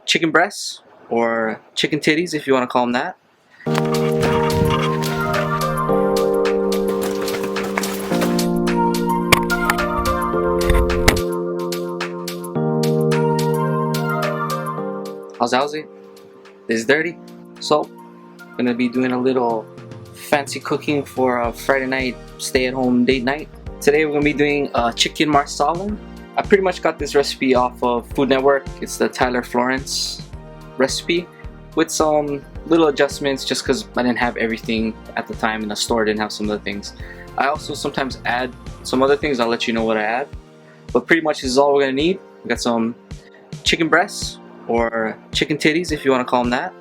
chicken breasts, or chicken titties if you want to call them that. How's it? This is Dirte. So, gonna be doing a little fancy cooking for a Friday night stay-at-home date night. Today we're gonna be doing chicken marsala. I pretty much got this recipe off of Food Network. It's the Tyler Florence recipe with some little adjustments just because I didn't have everything at the time and the store didn't have some of the things. I also sometimes add some other things. I'll let you know what I add. But pretty much this is all we're gonna need. We got some chicken breasts, or chicken titties if you want to call them that.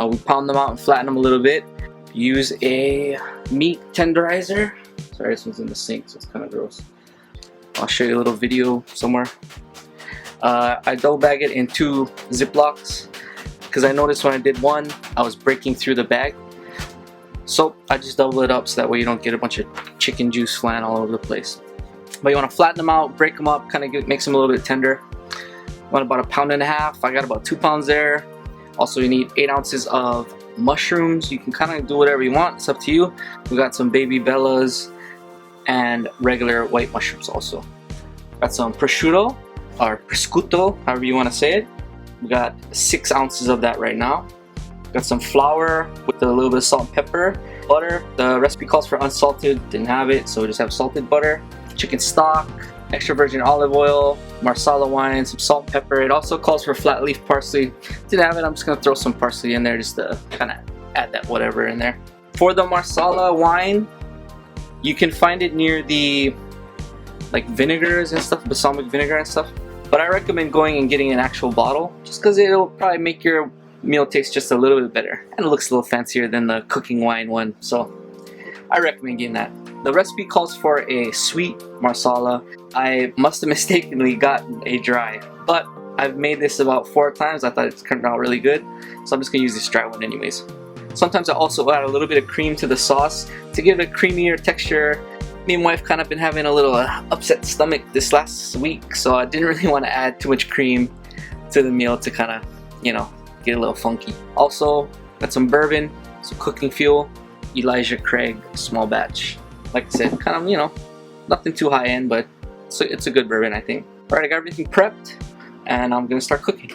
We pound them out and flatten them a little bit. Use a meat tenderizer. Sorry, this one's in the sink, so it's kind of gross. I'll show you a little video somewhere. I double bag it in 2 Ziplocs because I noticed when I did one, I was breaking through the bag. So I just double it up so that way you don't get a bunch of chicken juice flying all over the place. But you want to flatten them out, break them up, kind of makes them a little bit tender. Want about 1.5 pounds. I got about 2 pounds there. Also, you need 8 ounces of mushrooms. You can kind of do whatever you want. It's up to you. We got some baby bellas and regular white mushrooms also. Got some prosciutto or prosciutto, however you want to say it. We got 6 ounces of that right now. Got some flour with a little bit of salt and pepper. Butter. The recipe calls for unsalted. Didn't have it, so we just have salted butter. Chicken stock. Extra virgin olive oil, marsala wine, some salt and pepper. It also calls for flat leaf parsley. Didn't have it, I'm just gonna throw some parsley in there just to kind of add that whatever in there. For the marsala wine, you can find it near the like vinegars and stuff, balsamic vinegar and stuff. But I recommend going and getting an actual bottle just because it'll probably make your meal taste just a little bit better. And it looks a little fancier than the cooking wine one, so I recommend getting that. The recipe calls for a sweet marsala. I must have mistakenly gotten a dry, but I've made this about 4 times. I thought it turned out really good, so I'm just gonna use this dry one anyways. Sometimes I also add a little bit of cream to the sauce to give it a creamier texture. Me and wife kind of been having a little upset stomach this last week, so I didn't really want to add too much cream to the meal to kind of, you know, get a little funky. Also, got some bourbon, some cooking fuel, Elijah Craig small batch. Like I said, kind of, you know, nothing too high end, but it's a good bourbon, I think. Alright, I got everything prepped, and I'm gonna start cooking.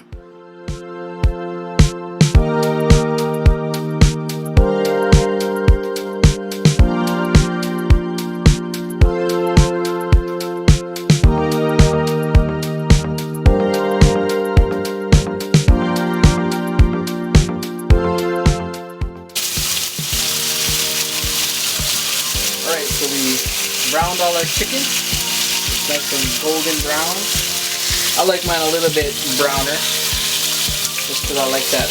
Alright, so we browned all our chicken. It's nice and golden brown. I like mine a little bit browner, just because I like that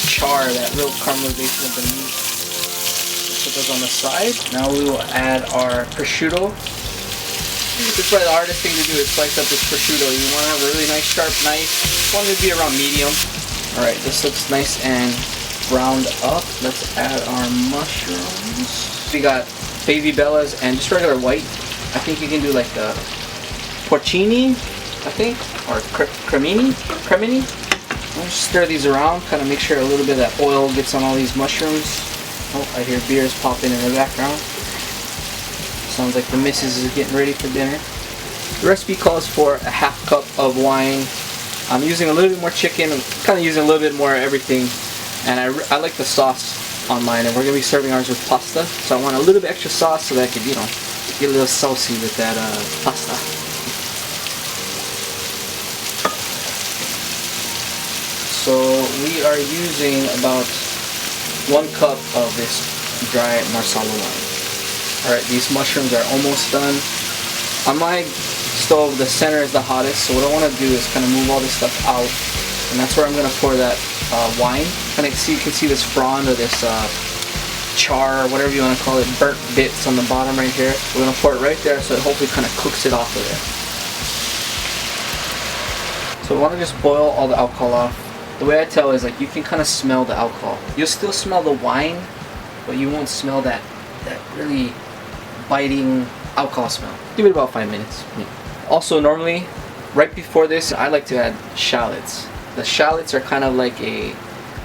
char, that real caramelization of the meat. Let's put those on the side. Now we will add our prosciutto. This is probably the hardest thing to do, is slice up this prosciutto. You want to have a really nice sharp knife. You want it to be around medium. Alright, this looks nice and browned up. Let's add our mushrooms. We got baby bellas and just regular white. I think you can do like the Porcini, I think, or Crimini. I'll just stir these around, kind of make sure a little bit of that oil gets on all these mushrooms. Oh, I hear beers popping in the background. Sounds like the missus is getting ready for dinner. The recipe calls for a 1/2 cup of wine. I'm using a little bit more chicken. I'm kind of using a little bit more of everything. And I like the sauce on mine, and we're going to be serving ours with pasta. So I want a little bit extra sauce so that I could, you know, get a little saucy with that pasta. So we are using about 1 cup of this dry marsala wine. Alright, these mushrooms are almost done. On my stove, the center is the hottest, so what I want to do is kind of move all this stuff out, and that's where I'm going to pour that wine. And you can see this frond or this char, or whatever you want to call it, burnt bits on the bottom right here. We're going to pour it right there so it hopefully kind of cooks it off of there. So we want to just boil all the alcohol off. The way I tell is like you can kind of smell the alcohol. You'll still smell the wine, but you won't smell that really biting alcohol smell. Give it about 5 minutes. Also, normally, right before this, I like to add shallots. The shallots are kind of like a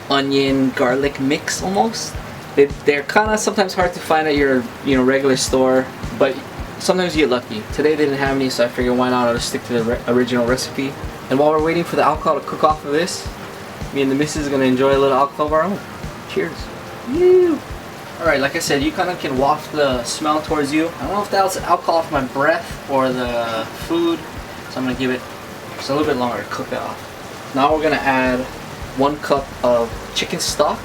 onion garlic mix almost. They're kind of sometimes hard to find at your regular store, but sometimes you get lucky. Today they didn't have any, so I figured why not, I'll just stick to the original recipe. And while we're waiting for the alcohol to cook off of this, me and the missus are gonna enjoy a little alcohol of our own. Cheers. Woo! Alright, like I said, you kind of can waft the smell towards you. I don't know if that's alcohol off my breath or the food, so I'm gonna give it just a little bit longer to cook that off. Now we're gonna add 1 cup of chicken stock.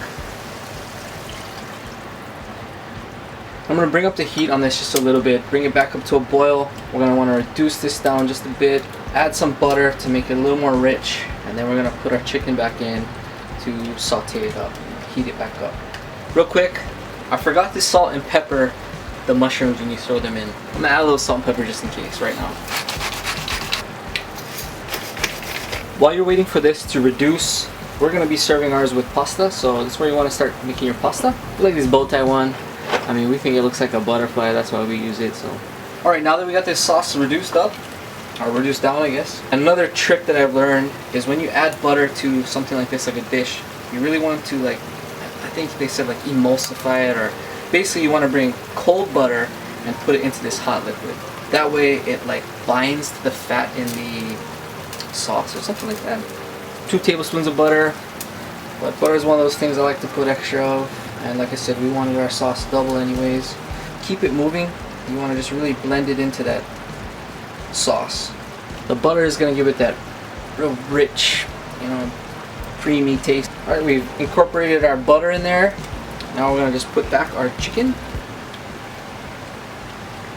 I'm going to bring up the heat on this just a little bit, bring it back up to a boil. We're going to want to reduce this down just a bit, add some butter to make it a little more rich, and then we're going to put our chicken back in to saute it up, heat it back up. Real quick, I forgot to salt and pepper the mushrooms when you throw them in. I'm going to add a little salt and pepper just in case right now. While you're waiting for this to reduce, we're going to be serving ours with pasta, so that's where you want to start making your pasta. I like this bow tie one. I mean, we think it looks like a butterfly, that's why we use it. So, alright, now that we got this sauce reduced up, or reduced down I guess, another trick that I've learned is when you add butter to something like this, like a dish, you really want to, like, I think they said like emulsify it, or basically you want to bring cold butter and put it into this hot liquid. That way it like binds to the fat in the sauce or something like that. 2 tablespoons of butter, but butter is one of those things I like to put extra of. And like I said, we wanted our sauce double anyways. Keep it moving. You want to just really blend it into that sauce. The butter is going to give it that real rich, creamy taste. Alright, we've incorporated our butter in there. Now we're going to just put back our chicken.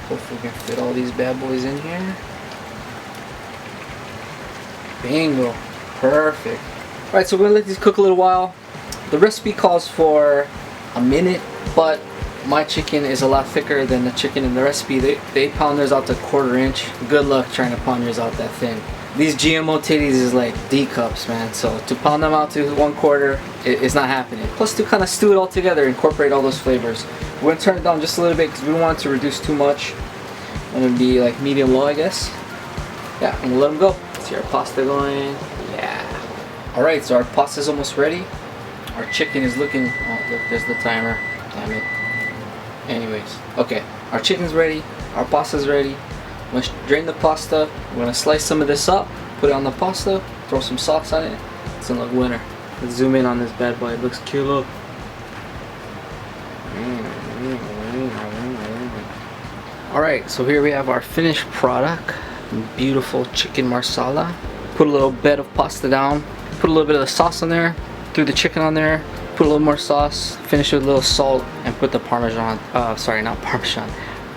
Hopefully we can fit all these bad boys in here. Bingo. Perfect. Alright, so we're going to let these cook a little while. The recipe calls for a minute, but my chicken is a lot thicker than the chicken in the recipe. They pound theirs out to 1/4 inch. Good luck trying to pound yours out that thin. These GMO titties is like D cups, man, so to pound them out to 1/4, it's not happening. Plus to kind of stew it all together, incorporate all those flavors. We're going to turn it down just a little bit because we don't want it to reduce too much. I'm going to be like medium low, I guess. Yeah, and we'll let them go. See our pasta going. Yeah. Alright, so our pasta is almost ready. Our chicken is looking, oh look, there's the timer, damn it. Anyways, okay, our chicken's ready, our pasta's ready. I'm gonna drain the pasta, we're gonna slice some of this up, put it on the pasta, throw some sauce on it. It's gonna look winner. Let's zoom in on this bad boy, it looks cute, look. Alright, so here we have our finished product. Beautiful chicken marsala. Put a little bed of pasta down, put a little bit of the sauce on there, threw the chicken on there, put a little more sauce, finish with a little salt, and put the parmesan, sorry, not parmesan,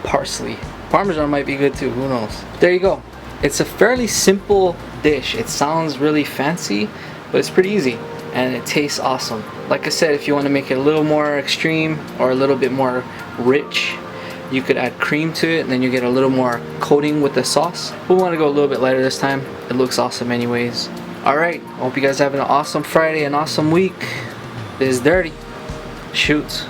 parsley. Parmesan might be good too, who knows. There you go. It's a fairly simple dish. It sounds really fancy, but it's pretty easy, and it tastes awesome. Like I said, if you want to make it a little more extreme or a little bit more rich, you could add cream to it, and then you get a little more coating with the sauce. We want to go a little bit lighter this time. It looks awesome anyways. Alright, I hope you guys are having an awesome Friday, an awesome week. This is Dirty. Shoots.